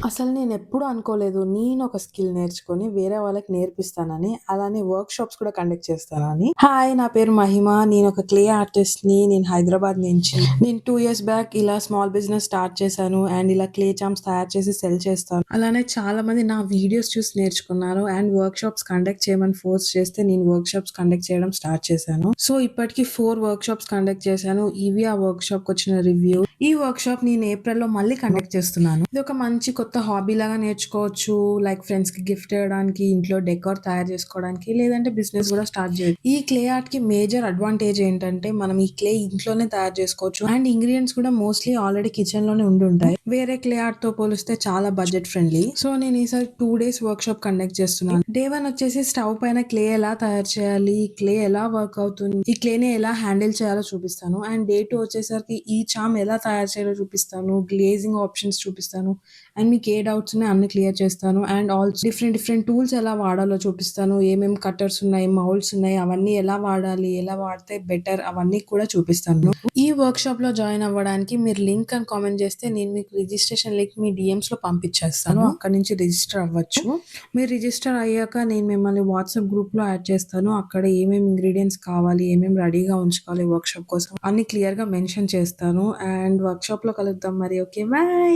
అసలు నేనెప్పుడు అనుకోలేదు. నేనొక స్కిల్ నేర్చుకొని వేరే వాళ్ళకి నేర్పిస్తానని. అలానే వర్క్‌షాప్స్ కూడా కండక్ట్ చేస్తానని. హాయ్! నా పేరు మహిమ. నేనొక క్లే ఆర్టిస్ట్‌ని. నేను హైదరాబాద్ నుంచి. నేను 2 ఇయర్స్ బ్యాక్ ఇలా స్మాల్ బిజినెస్ స్టార్ట్ చేశాను. అండ్ ఇలా క్లే చాంప్స్ తయారు చేసి సెల్ చేస్తాను. అలానే చాలామంది నా వీడియోస్ చూసి నేర్చుకున్నారు. అండ్ వర్క్‌షాప్స్ కండక్ట్ చేయమని ఫోర్స్ చేస్తే నేను వర్క్‌షాప్స్ కండక్ట్ చేయడం స్టార్ట్ చేశాను. సో, ఇప్పటికి 4 వర్క్‌షాప్స్ కండక్ట్ చేశాను. ఇవి ఆ వర్క్‌షాప్‌కొచ్చిన రివ్యూ. ఈ వర్క్‌షాప్ నేను ఏప్రిల్‌లో మళ్ళీ కండక్ట్ చేస్తున్నాను. ఇదొక మంచి కొత్త హాబీ లాగా నేర్చుకోవచ్చు. లైక్ ఫ్రెండ్స్‌కి గిఫ్ట్ ఇవ్వడానికి, ఇంట్లో డెకోర్ తయారు చేసుకోవడానికి, లేదంటే బిజినెస్ కూడా స్టార్ట్ చేయొచ్చు. ఈ క్లే ఆర్ట్‌కి మేజర్ అడ్వాంటేజ్ ఏంటంటే, మనం ఈ క్లే ఇంట్లోనే తయారు చేసుకోవచ్చు. అండ్ ఇంగ్రీడియెంట్స్ కూడా మోస్ట్‌లీ ఆల్రెడీ కిచెన్‌లోనే ఉండుంటాయి. వేరే క్లే ఆర్ట్‌తో పోలిస్తే చాలా బడ్జెట్ ఫ్రెండ్లీ. సో, నేను ఈసారి 2 డేస్ వర్క్‌షాప్ కండక్ట్ చేస్తున్నాను. డే 1 వచ్చేసి స్టవ్ పైన క్లే ఎలా తయారు చేయాలి, క్లే ఎలా వర్క్ అవుతుంది, ఈ క్లేని ఎలా హ్యాండిల్ చేయాలో చూపిస్తాను. అండ్ డే 2 వచ్చేసరికి ఈ చామ్ ఎలా తయారు చేయాలో చూపిస్తాను. గ్లేజింగ్ ఆప్షన్స్ చూపిస్తాను. అండ్ మీకు ఏ డౌట్స్ ఉన్నాయో అన్ని క్లియర్ చేస్తాను. అండ్ ఆల్సో డిఫరెంట్ టూల్స్ ఎలా వాడాలో చూపిస్తాను. ఏమేం కట్టర్స్ ఉన్నాయి, మౌల్డ్స్ ఉన్నాయి, అవన్నీ ఎలా వాడాలి, ఎలా వాడితే బెటర్ అవన్నీ కూడా చూపిస్తాను. ఈ వర్క్‌షాప్‌లో జాయిన్ అవ్వడానికి మీరు లింక్ అని కామెంట్ చేస్తే నేను మీకు రిజిస్ట్రేషన్ లింక్ మీ డీఎమ్స్‌లో పంపించేస్తాను. అక్కడి నుంచి రిజిస్టర్ అవ్వచ్చు. మీరు రిజిస్టర్ అయ్యాక నేను మిమ్మల్ని వాట్సాప్ గ్రూప్‌లో యాడ్ చేస్తాను. అక్కడ ఏమేమి ఇంగ్రీడియెంట్స్ కావాలి, ఏమేమి రెడీగా ఉంచుకోవాలి వర్క్‌షాప్ కోసం అన్ని క్లియర్‌గా మెన్షన్ చేస్తాను. అండ్ వర్క్‌షాప్‌లో కలుద్దాం మరి. ఓకే. బై.